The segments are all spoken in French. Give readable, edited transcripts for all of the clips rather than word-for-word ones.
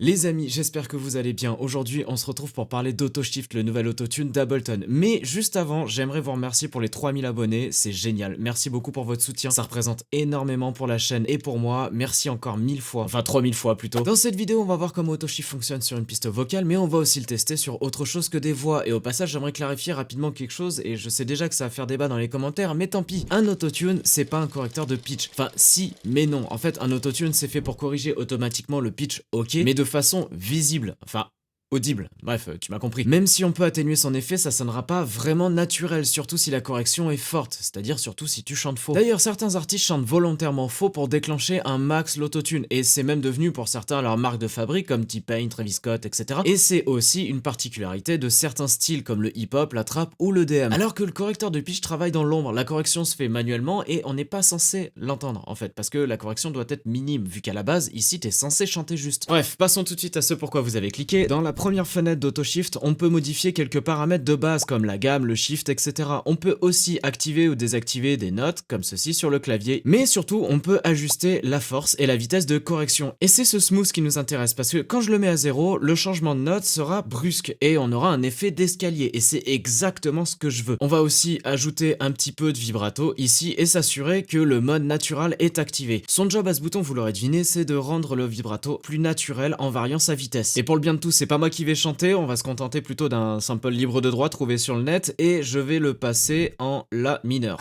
Les amis, j'espère que vous allez bien. Aujourd'hui, on se retrouve pour parler d'AutoShift, le nouvel autotune d'Ableton. Mais juste avant, j'aimerais vous remercier pour les 3000 abonnés, c'est génial. Merci beaucoup pour votre soutien, ça représente énormément pour la chaîne et pour moi. Merci encore 1000 fois, enfin 3000 fois plutôt. Dans cette vidéo, on va voir comment AutoShift fonctionne sur une piste vocale, mais on va aussi le tester sur autre chose que des voix. Et au passage, j'aimerais clarifier rapidement quelque chose, et je sais déjà que ça va faire débat dans les commentaires, mais tant pis. Un autotune, c'est pas un correcteur de pitch. Enfin, si, mais non. En fait, un autotune, c'est fait pour corriger automatiquement le pitch, ok, mais de façon visible, enfin audible, bref, tu m'as compris. Même si on peut atténuer son effet, ça sonnera pas vraiment naturel, surtout si la correction est forte, c'est-à-dire surtout si tu chantes faux. D'ailleurs, certains artistes chantent volontairement faux pour déclencher un max l'autotune, et c'est même devenu pour certains leur marque de fabrique, comme T-Pain, Travis Scott, etc. Et c'est aussi une particularité de certains styles, comme le hip-hop, la trap ou le DM. Alors que le correcteur de pitch travaille dans l'ombre, la correction se fait manuellement, et on n'est pas censé l'entendre, en fait, parce que la correction doit être minime, vu qu'à la base, ici, t'es censé chanter juste. Bref, passons tout de suite à ce pourquoi vous avez cliqué. Dans la première fenêtre d'AutoShift, on peut modifier quelques paramètres de base comme la gamme, le shift, etc. On peut aussi activer ou désactiver des notes comme ceci sur le clavier, mais surtout on peut ajuster la force et la vitesse de correction. Et c'est ce smooth qui nous intéresse parce que quand je le mets à 0, le changement de note sera brusque et on aura un effet d'escalier et c'est exactement ce que je veux. On va aussi ajouter un petit peu de vibrato ici et s'assurer que le mode natural est activé. Son job à ce bouton, vous l'aurez deviné, c'est de rendre le vibrato plus naturel en variant sa vitesse. Et pour le bien de tous, c'est pas moi qui vais chanter, on va se contenter plutôt d'un sample libre de droit trouvé sur le net et je vais le passer en la mineur.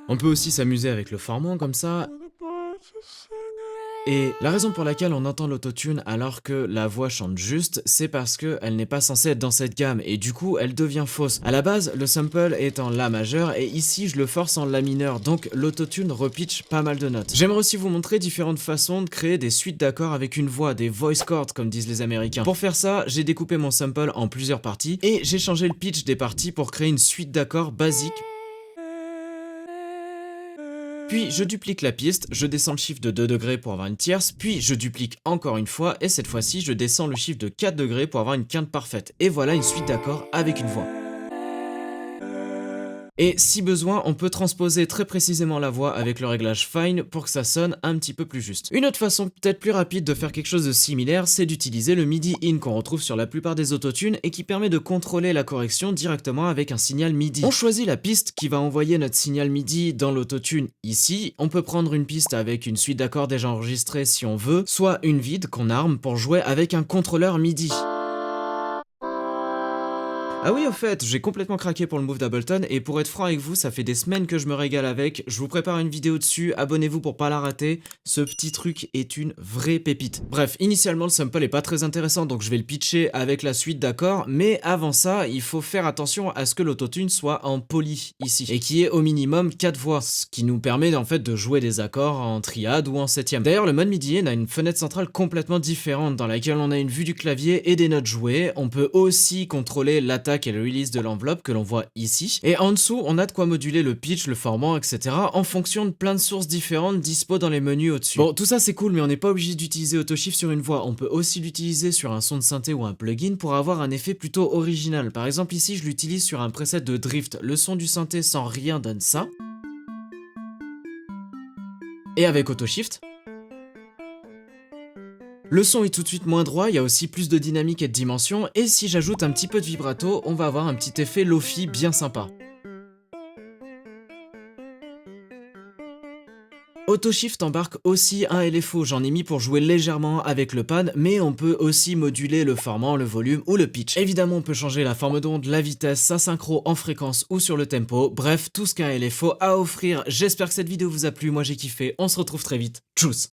On peut aussi s'amuser avec le formant comme ça. Et la raison pour laquelle on entend l'autotune alors que la voix chante juste, c'est parce qu'elle n'est pas censée être dans cette gamme et du coup elle devient fausse. À la base, le sample est en la majeur et ici je le force en la mineur, donc l'autotune repitch pas mal de notes. J'aimerais aussi vous montrer différentes façons de créer des suites d'accords avec une voix, des voice chords comme disent les américains. Pour faire ça, j'ai découpé mon sample en plusieurs parties et j'ai changé le pitch des parties pour créer une suite d'accords basique. Puis je duplique la piste, je descends le shift de 2 degrés pour avoir une tierce, puis je duplique encore une fois et cette fois-ci je descends le shift de 4 degrés pour avoir une quinte parfaite. Et voilà une suite d'accords avec une voix. Et si besoin, on peut transposer très précisément la voix avec le réglage fine pour que ça sonne un petit peu plus juste. Une autre façon peut-être plus rapide de faire quelque chose de similaire, c'est d'utiliser le MIDI in qu'on retrouve sur la plupart des autotunes et qui permet de contrôler la correction directement avec un signal MIDI. On choisit la piste qui va envoyer notre signal MIDI dans l'autotune ici. On peut prendre une piste avec une suite d'accords déjà enregistrée si on veut, soit une vide qu'on arme pour jouer avec un contrôleur MIDI. Ah oui, au fait, j'ai complètement craqué pour le move d'Ableton et pour être franc avec vous, ça fait des semaines que je me régale avec. Je vous prépare une vidéo dessus, abonnez-vous pour pas la rater. Ce petit truc est une vraie pépite. Bref, initialement le sample est pas très intéressant donc je vais le pitcher avec la suite d'accords, mais avant ça, il faut faire attention à ce que l'autotune soit en poly ici et qui ait au minimum 4 voix, ce qui nous permet en fait de jouer des accords en triade ou en septième. D'ailleurs, le mode MIDI in a une fenêtre centrale complètement différente dans laquelle on a une vue du clavier et des notes jouées. On peut aussi contrôler l'attaque et le release de l'enveloppe que l'on voit ici. Et en dessous, on a de quoi moduler le pitch, le formant, etc. en fonction de plein de sources différentes dispo dans les menus au-dessus. Bon, tout ça c'est cool, mais on n'est pas obligé d'utiliser AutoShift sur une voix. On peut aussi l'utiliser sur un son de synthé ou un plugin pour avoir un effet plutôt original. Par exemple, ici, je l'utilise sur un preset de drift. Le son du synthé sans rien donne ça. Et avec AutoShift, le son est tout de suite moins droit, il y a aussi plus de dynamique et de dimension, et si j'ajoute un petit peu de vibrato, on va avoir un petit effet lo-fi bien sympa. AutoShift embarque aussi un LFO, j'en ai mis pour jouer légèrement avec le pad, mais on peut aussi moduler le formant, le volume ou le pitch. Évidemment, on peut changer la forme d'onde, la vitesse, sa synchro en fréquence ou sur le tempo, bref, tout ce qu'un LFO a à offrir. J'espère que cette vidéo vous a plu, moi j'ai kiffé, on se retrouve très vite, tchuss!